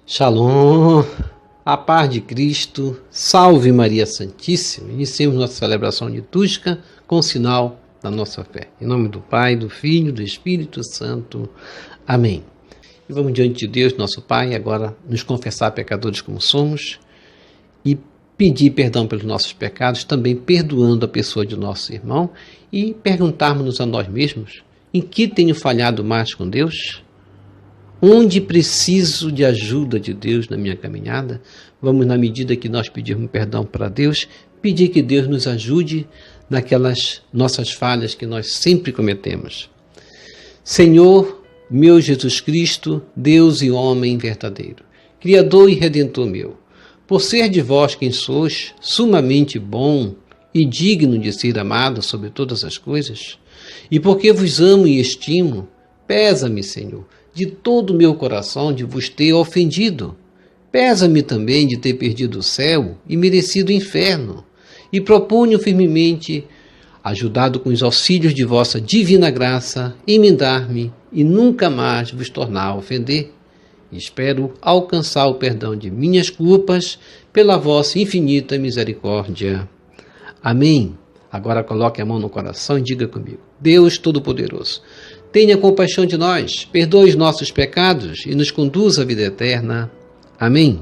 Shalom, a paz de Cristo, salve Maria Santíssima. Iniciemos nossa celebração litúrgica com o sinal da nossa fé. Em nome do Pai, do Filho e do Espírito Santo. Amém. E vamos diante de Deus, nosso Pai, agora nos confessar pecadores como somos e pedir perdão pelos nossos pecados, também perdoando a pessoa de nosso irmão e perguntarmos a nós mesmos em que tenho falhado mais com Deus. Onde preciso de ajuda de Deus na minha caminhada? Vamos, na medida que nós pedirmos perdão para Deus, pedir que Deus nos ajude naquelas nossas falhas que nós sempre cometemos. Senhor, meu Jesus Cristo, Deus e homem verdadeiro, Criador e Redentor meu, por ser de vós quem sois, sumamente bom e digno de ser amado sobre todas as coisas, e porque vos amo e estimo, pesa-me, Senhor, de todo o meu coração de vos ter ofendido. Pesa-me também de ter perdido o céu e merecido o inferno. E proponho firmemente, ajudado com os auxílios de vossa divina graça, emendar-me e nunca mais vos tornar a ofender. Espero alcançar o perdão de minhas culpas pela vossa infinita misericórdia. Amém. Agora coloque a mão no coração e diga comigo: Deus Todo-Poderoso, tenha compaixão de nós, perdoe os nossos pecados e nos conduza à vida eterna. Amém.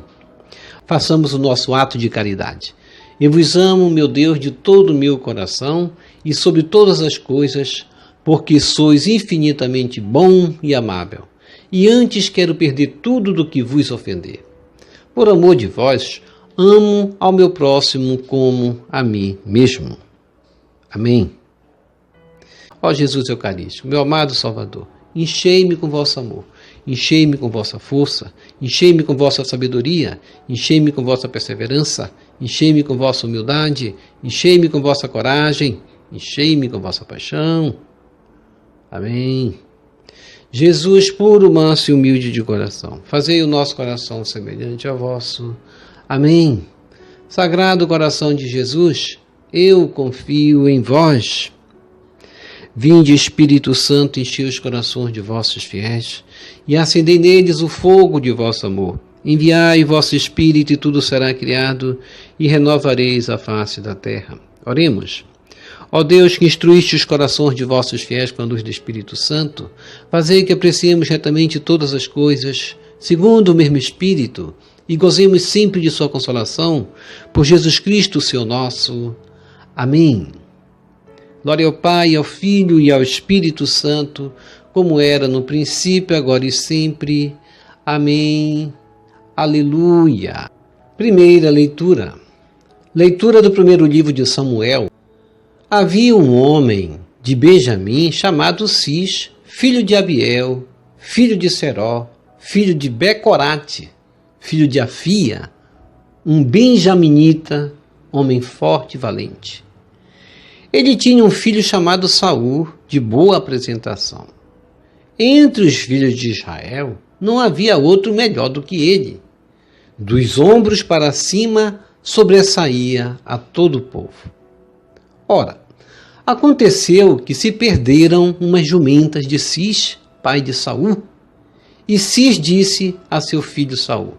Façamos o nosso ato de caridade. Eu vos amo, meu Deus, de todo o meu coração e sobre todas as coisas, porque sois infinitamente bom e amável. E antes quero perder tudo do que vos ofender. Por amor de vós, amo ao meu próximo como a mim mesmo. Amém. Ó Jesus Eucarístico, meu amado Salvador, enchei-me com vosso amor, enchei-me com vossa força, enchei-me com vossa sabedoria, enchei-me com vossa perseverança, enchei-me com vossa humildade, enchei-me com vossa coragem, enchei-me com vossa paixão. Amém. Jesus, puro, manso e humilde de coração, fazei o nosso coração semelhante ao vosso. Amém. Sagrado coração de Jesus, eu confio em vós. Vinde, Espírito Santo, enchei os corações de vossos fiéis e acendei neles o fogo de vosso amor. Enviai vosso Espírito e tudo será criado e renovareis a face da terra. Oremos. Ó Deus, que instruíste os corações de vossos fiéis com a luz do Espírito Santo, fazei que apreciemos retamente todas as coisas, segundo o mesmo Espírito, e gozemos sempre de sua consolação, por Jesus Cristo, Senhor nosso. Amém. Glória ao Pai, ao Filho e ao Espírito Santo, como era no princípio, agora e sempre. Amém. Aleluia. Primeira leitura. Leitura do primeiro livro de Samuel. Havia um homem de Benjamim chamado Cis, filho de Abiel, filho de Seró, filho de Becorate, filho de Afia, um benjaminita, homem forte e valente. Ele tinha um filho chamado Saul, de boa apresentação. Entre os filhos de Israel, não havia outro melhor do que ele. Dos ombros para cima, sobressaía a todo o povo. Ora, aconteceu que se perderam umas jumentas de Cis, pai de Saul, e Cis disse a seu filho Saul: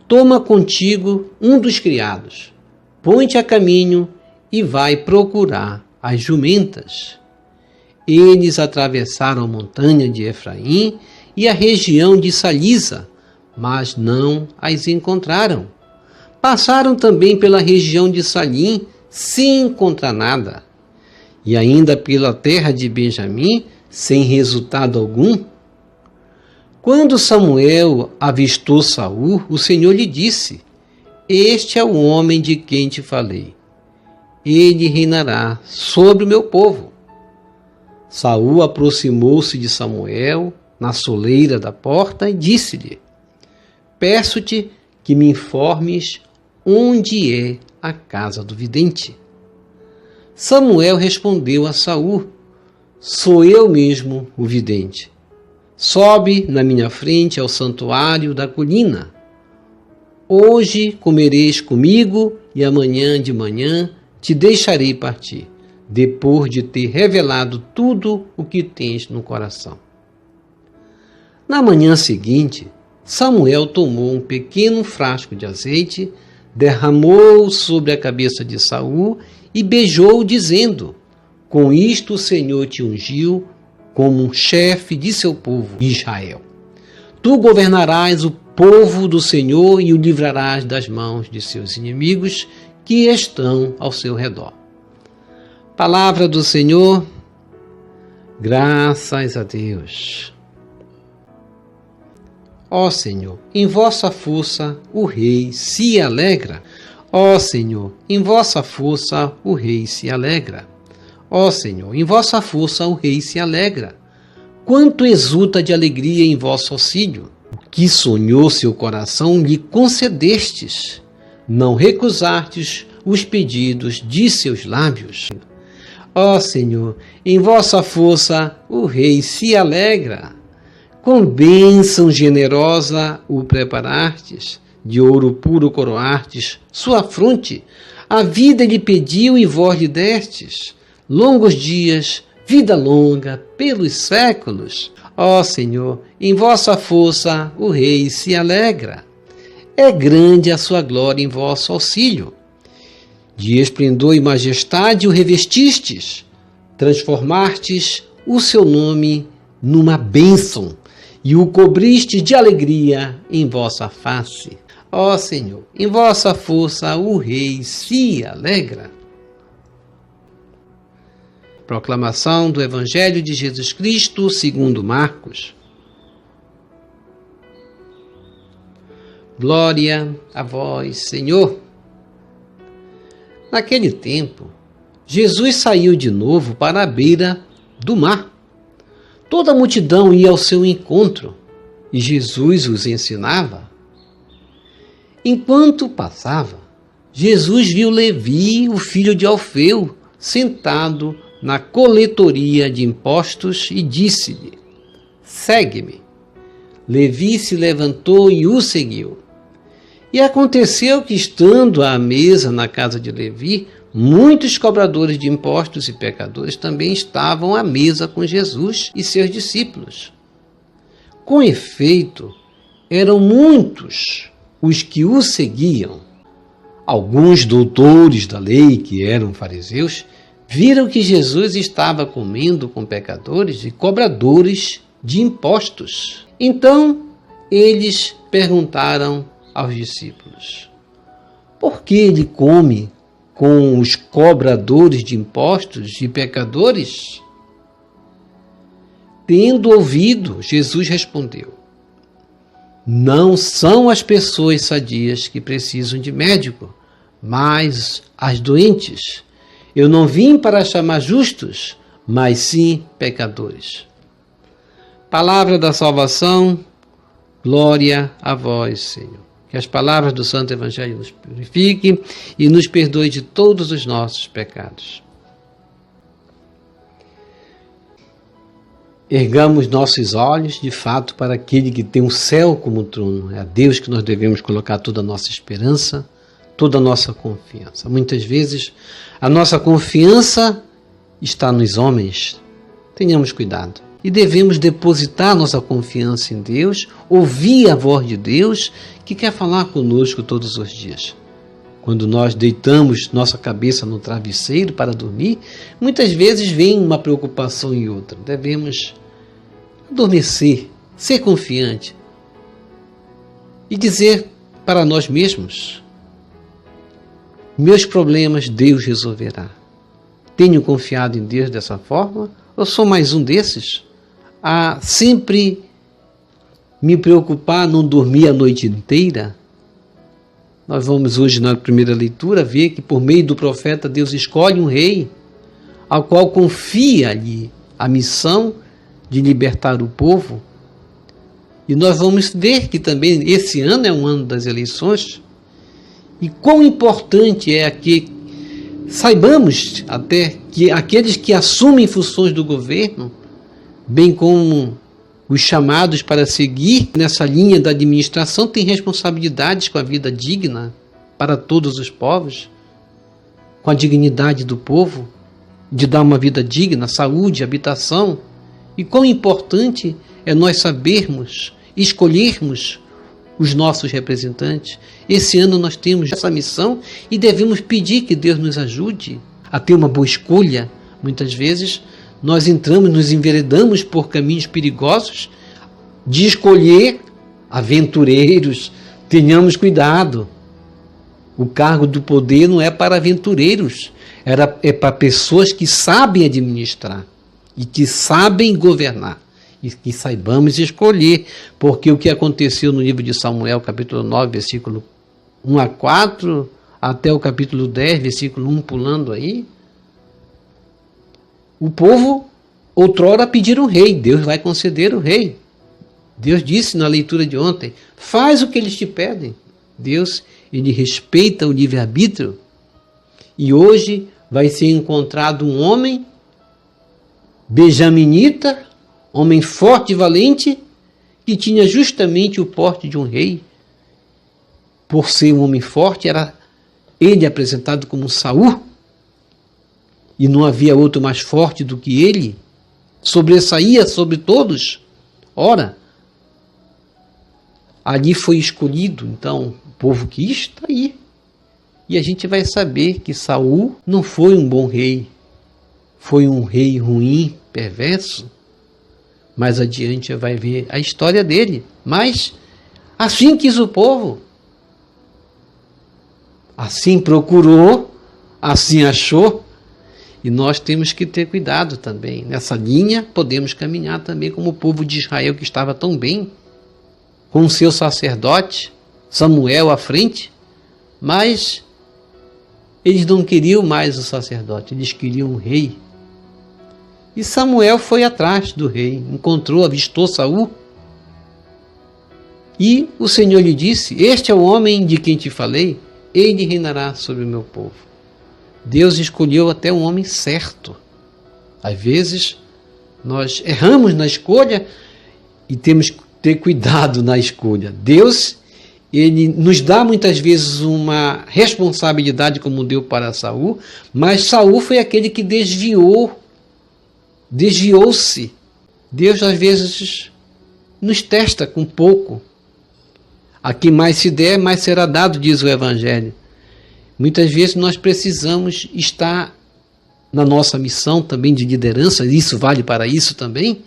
toma contigo um dos criados, põe-te a caminho e vai procurar as jumentas. Eles atravessaram a montanha de Efraim e a região de Salisa, mas não as encontraram. Passaram também pela região de Salim, sem encontrar nada, e ainda pela terra de Benjamim, sem resultado algum. Quando Samuel avistou Saul, o Senhor lhe disse: este é o homem de quem te falei. Ele reinará sobre o meu povo. Saul aproximou-se de Samuel na soleira da porta e disse-lhe: peço-te que me informes onde é a casa do vidente. Samuel respondeu a Saul: sou eu mesmo o vidente. Sobe na minha frente ao santuário da colina. Hoje comereis comigo e amanhã de manhã te deixarei partir, depois de ter revelado tudo o que tens no coração. Na manhã seguinte, Samuel tomou um pequeno frasco de azeite, derramou sobre a cabeça de Saul e beijou, dizendo: com isto o Senhor te ungiu como um chefe de seu povo, Israel. Tu governarás o povo do Senhor e o livrarás das mãos de seus inimigos que estão ao seu redor. Palavra do Senhor, graças a Deus. Ó Senhor, em vossa força o rei se alegra. Ó Senhor, em vossa força o rei se alegra. Ó Senhor, em vossa força o rei se alegra. Quanto exulta de alegria em vosso auxílio. O que sonhou seu coração lhe concedestes. Não recusastes os pedidos de seus lábios. Ó Senhor, em vossa força o rei se alegra. Com bênção generosa o preparastes, de ouro puro coroastes sua fronte. A vida lhe pediu e vós lhe destes. Longos dias, vida longa pelos séculos. Ó Senhor, em vossa força o rei se alegra. É grande a sua glória em vosso auxílio. De esplendor e majestade o revestistes. Transformastes o seu nome numa bênção e o cobriste de alegria em vossa face. Ó Senhor, em vossa força o rei se alegra. Proclamação do Evangelho de Jesus Cristo segundo Marcos. Glória a vós, Senhor. Naquele tempo, Jesus saiu de novo para a beira do mar. Toda a multidão ia ao seu encontro e Jesus os ensinava. Enquanto passava, Jesus viu Levi, o filho de Alfeu, sentado na coletoria de impostos e disse-lhe: segue-me. Levi se levantou e o seguiu. E aconteceu que, estando à mesa na casa de Levi, muitos cobradores de impostos e pecadores também estavam à mesa com Jesus e seus discípulos. Com efeito, eram muitos os que o seguiam. Alguns doutores da lei, que eram fariseus, viram que Jesus estava comendo com pecadores e cobradores de impostos. Então, eles perguntaram aos discípulos: por que ele come com os cobradores de impostos e pecadores? Tendo ouvido, Jesus respondeu: não são as pessoas sadias que precisam de médico, mas as doentes. Eu não vim para chamar justos, mas sim pecadores. Palavra da salvação, glória a vós, Senhor. Que as palavras do Santo Evangelho nos purifiquem e nos perdoe de todos os nossos pecados. Ergamos nossos olhos, de fato, para aquele que tem o céu como trono. É a Deus que nós devemos colocar toda a nossa esperança, toda a nossa confiança. Muitas vezes, a nossa confiança está nos homens. Tenhamos cuidado. E devemos depositar nossa confiança em Deus, ouvir a voz de Deus, que quer falar conosco todos os dias. Quando nós deitamos nossa cabeça no travesseiro para dormir, muitas vezes vem uma preocupação e outra. Devemos adormecer, ser confiante e dizer para nós mesmos: meus problemas Deus resolverá. Tenho confiado em Deus dessa forma? Ou sou mais um desses a sempre me preocupar, não dormir a noite inteira? Nós vamos hoje na primeira leitura ver que por meio do profeta Deus escolhe um rei ao qual confia-lhe a missão de libertar o povo. E nós vamos ver que também esse ano é um ano das eleições. E quão importante é que saibamos até que aqueles que assumem funções do governo, bem como os chamados para seguir nessa linha da administração, têm responsabilidades com a vida digna para todos os povos, com a dignidade do povo, de dar uma vida digna, saúde, habitação. E quão importante é nós sabermos, escolhermos os nossos representantes. Esse ano nós temos essa missão e devemos pedir que Deus nos ajude a ter uma boa escolha. Muitas vezes nós nos enveredamos por caminhos perigosos de escolher aventureiros. Tenhamos cuidado. O cargo do poder não é para aventureiros, é para pessoas que sabem administrar e que sabem governar e que saibamos escolher, porque o que aconteceu no livro de Samuel, capítulo 9, versículo 1 a 4, até o capítulo 10, versículo 1, pulando aí, o povo outrora pediram um rei, Deus vai conceder o rei. Deus disse na leitura de ontem, faz o que eles te pedem. Deus, ele respeita o livre-arbítrio. E hoje vai ser encontrado um homem benjaminita, homem forte e valente, que tinha justamente o porte de um rei. Por ser um homem forte, era ele apresentado como Saul, e não havia outro mais forte do que ele, sobressaía sobre todos. Ora, ali foi escolhido, então, o povo quis, está aí. E a gente vai saber que Saul não foi um bom rei, foi um rei ruim, perverso. Mais adiante vai ver a história dele. Mas assim quis o povo. Assim procurou, assim achou. E nós temos que ter cuidado também. Nessa linha podemos caminhar também como o povo de Israel, que estava tão bem, com o seu sacerdote, Samuel à frente, mas eles não queriam mais o sacerdote, eles queriam um rei. E Samuel foi atrás do rei, encontrou, avistou Saul, e o Senhor lhe disse, este é o homem de quem te falei, ele reinará sobre o meu povo. Deus escolheu até um homem certo. Às vezes, nós erramos na escolha e temos que ter cuidado na escolha. Deus, ele nos dá muitas vezes uma responsabilidade como deu para Saul, mas Saul foi aquele que desviou-se. Deus às vezes nos testa com pouco. A quem mais se der, mais será dado, diz o Evangelho. Muitas vezes nós precisamos estar na nossa missão também de liderança, isso vale para isso também,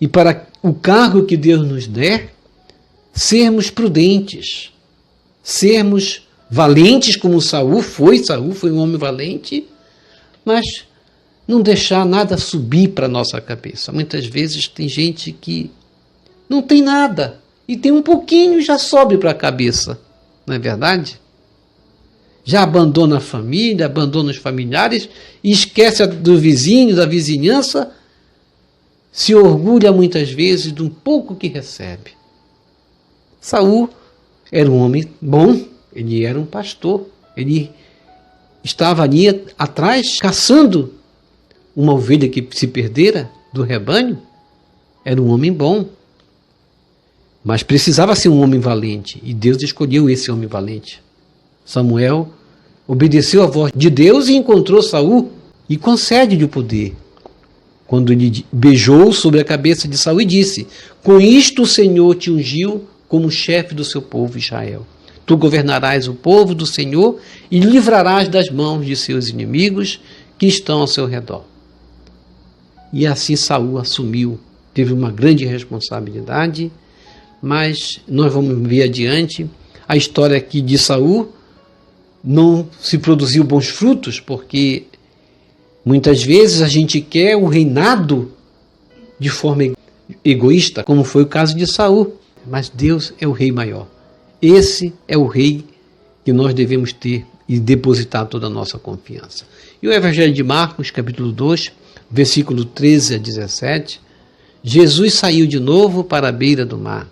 e para o cargo que Deus nos der, sermos prudentes, sermos valentes como Saul foi um homem valente, mas não deixar nada subir para a nossa cabeça. Muitas vezes tem gente que não tem nada e tem um pouquinho e já sobe para a cabeça, não é verdade? Já abandona a família, abandona os familiares e esquece do vizinho, da vizinhança, se orgulha muitas vezes de um pouco que recebe. Saul era um homem bom, ele era um pastor, ele estava ali atrás caçando uma ovelha que se perdera do rebanho. Era um homem bom, mas precisava ser um homem valente, e Deus escolheu esse homem valente. Samuel obedeceu a voz de Deus e encontrou Saul e concede-lhe o poder. Quando ele beijou sobre a cabeça de Saul e disse, com isto o Senhor te ungiu como chefe do seu povo Israel. Tu governarás o povo do Senhor e livrarás das mãos de seus inimigos que estão ao seu redor. E assim Saul assumiu, teve uma grande responsabilidade, mas nós vamos ver adiante a história aqui de Saul. Não se produziu bons frutos, porque muitas vezes a gente quer o reinado de forma egoísta, como foi o caso de Saul. Mas Deus é o rei maior. Esse é o rei que nós devemos ter e depositar toda a nossa confiança. E o Evangelho de Marcos, capítulo 2, versículo 13 a 17, Jesus saiu de novo para a beira do mar.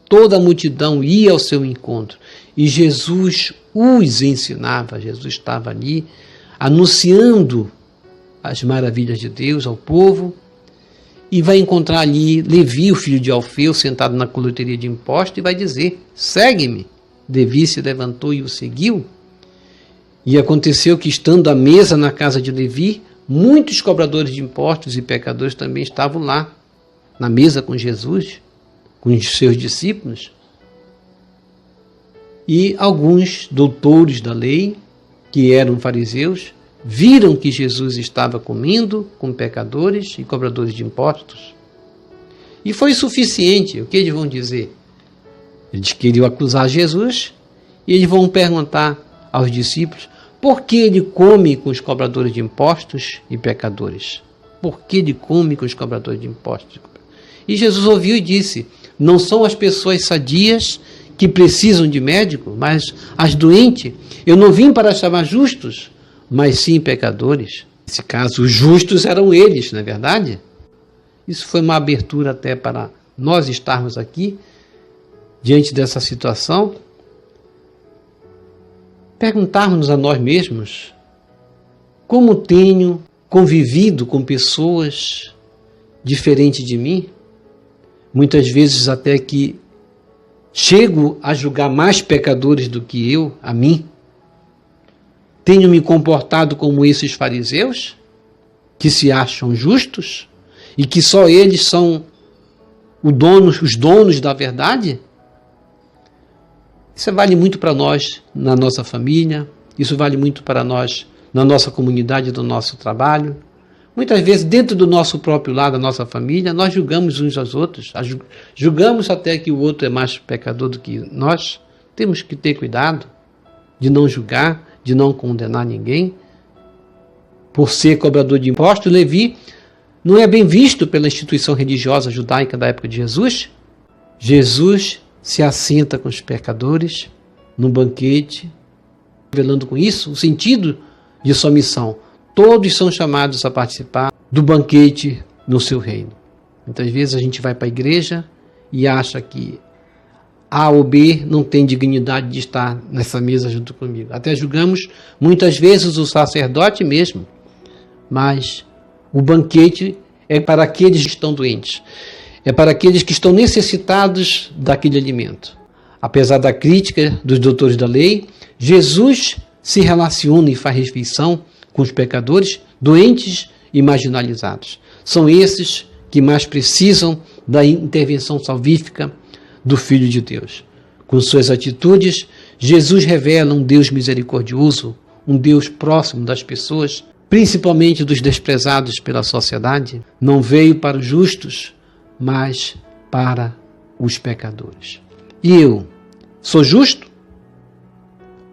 Toda a multidão ia ao seu encontro e Jesus os ensinava. Jesus estava ali anunciando as maravilhas de Deus ao povo, e vai encontrar ali Levi, o filho de Alfeu, sentado na coleteria de impostos, e vai dizer, segue-me. Levi se levantou e o seguiu. E aconteceu que, estando à mesa na casa de Levi, muitos cobradores de impostos e pecadores também estavam lá, na mesa com Jesus, com os seus discípulos. E alguns doutores da lei, que eram fariseus, viram que Jesus estava comendo com pecadores e cobradores de impostos. E foi suficiente. O que eles vão dizer? Eles queriam acusar Jesus e eles vão perguntar aos discípulos por que ele come com os cobradores de impostos e pecadores. Por que ele come com os cobradores de impostos? E Jesus ouviu e disse: não são as pessoas sadias que precisam de médico, mas as doentes. Eu não vim para chamar justos, mas sim pecadores. Nesse caso, os justos eram eles, não é verdade? Isso foi uma abertura até para nós estarmos aqui, diante dessa situação, perguntarmos a nós mesmos como tenho convivido com pessoas diferentes de mim, muitas vezes até que chego a julgar mais pecadores do que eu, a mim. Tenho me comportado como esses fariseus, que se acham justos e que só eles são os donos da verdade? Isso vale muito para nós na nossa família, isso vale muito para nós na nossa comunidade, do nosso trabalho. Muitas vezes, dentro do nosso próprio lar, da nossa família, nós julgamos uns aos outros, julgamos até que o outro é mais pecador do que nós. Temos que ter cuidado de não julgar, de não condenar ninguém. Por ser cobrador de impostos, Levi não é bem visto pela instituição religiosa judaica da época de Jesus. Jesus se assenta com os pecadores no banquete, revelando com isso o sentido de sua missão. Todos são chamados a participar do banquete no seu reino. Muitas vezes a gente vai para a igreja e acha que A ou B não tem dignidade de estar nessa mesa junto comigo. Até julgamos muitas vezes o sacerdote mesmo, mas o banquete é para aqueles que estão doentes. É para aqueles que estão necessitados daquele alimento. Apesar da crítica dos doutores da lei, Jesus se relaciona e faz refeição com os pecadores, doentes e marginalizados. São esses que mais precisam da intervenção salvífica do Filho de Deus. Com suas atitudes, Jesus revela um Deus misericordioso, um Deus próximo das pessoas, principalmente dos desprezados pela sociedade. Não veio para os justos, mas para os pecadores. E eu, sou justo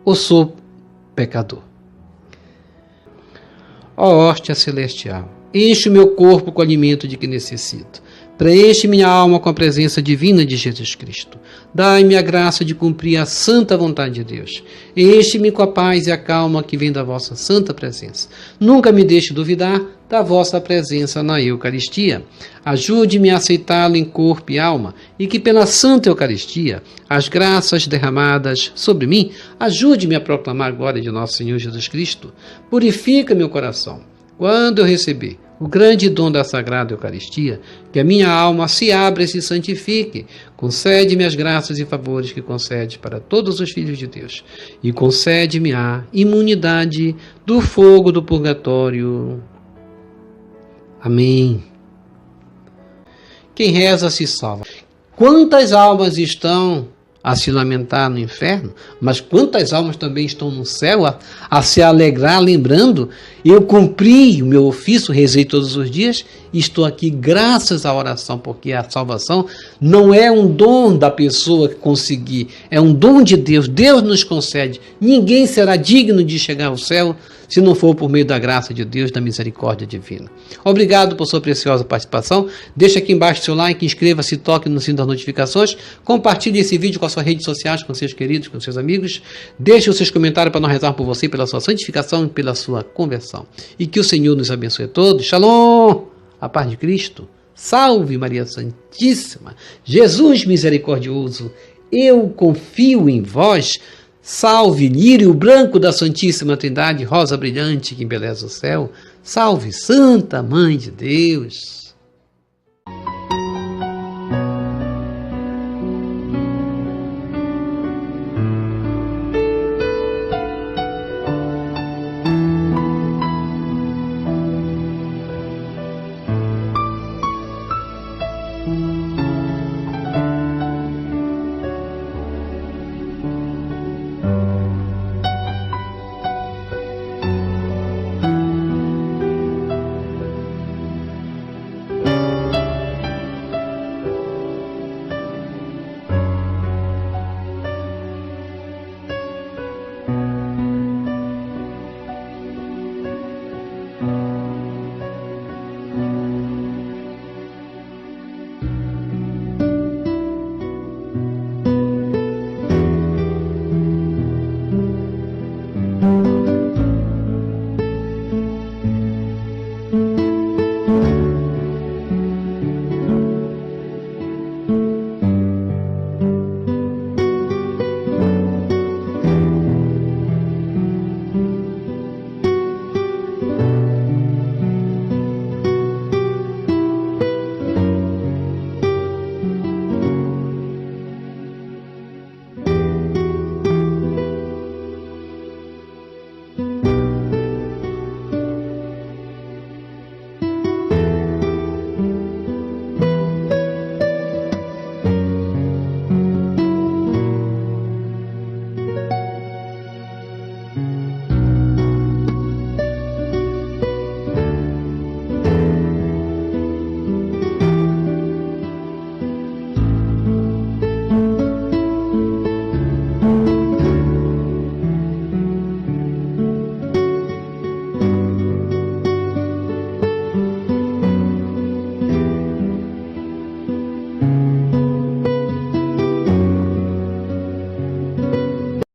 ou sou pecador? Ó hóstia celestial, enche o meu corpo com o alimento de que necessito. Preenche minha alma com a presença divina de Jesus Cristo. Dai-me a graça de cumprir a santa vontade de Deus. Enche-me com a paz e a calma que vem da vossa santa presença. Nunca me deixe duvidar da vossa presença na Eucaristia. Ajude-me a aceitá-lo em corpo e alma, e que pela Santa Eucaristia, as graças derramadas sobre mim, ajude-me a proclamar a glória de nosso Senhor Jesus Cristo. Purifica meu coração. Quando eu receber o grande dom da Sagrada Eucaristia, que a minha alma se abra e se santifique. Concede-me as graças e favores que concede para todos os filhos de Deus. E concede-me a imunidade do fogo do purgatório. Amém. Quem reza se salva. Quantas almas estão a se lamentar no inferno, mas quantas almas também estão no céu a se alegrar, lembrando: eu cumpri o meu ofício, rezei todos os dias e estou aqui graças à oração, porque a salvação não é um dom da pessoa que conseguir, é um dom de Deus. Deus nos concede. Ninguém será digno de chegar ao céu se não for por meio da graça de Deus, da misericórdia divina. Obrigado por sua preciosa participação. Deixa aqui embaixo seu like, inscreva-se, toque no sino das notificações, compartilhe esse vídeo com as suas redes sociais, com seus queridos, com seus amigos. Deixe os seus comentários para nós rezar por você, pela sua santificação e pela sua conversão. E que o Senhor nos abençoe a todos. Shalom! A paz de Cristo. Salve Maria Santíssima. Jesus misericordioso, eu confio em vós. Salve, lírio branco da Santíssima Trindade, rosa brilhante que embeleza o céu. Salve, Santa Mãe de Deus.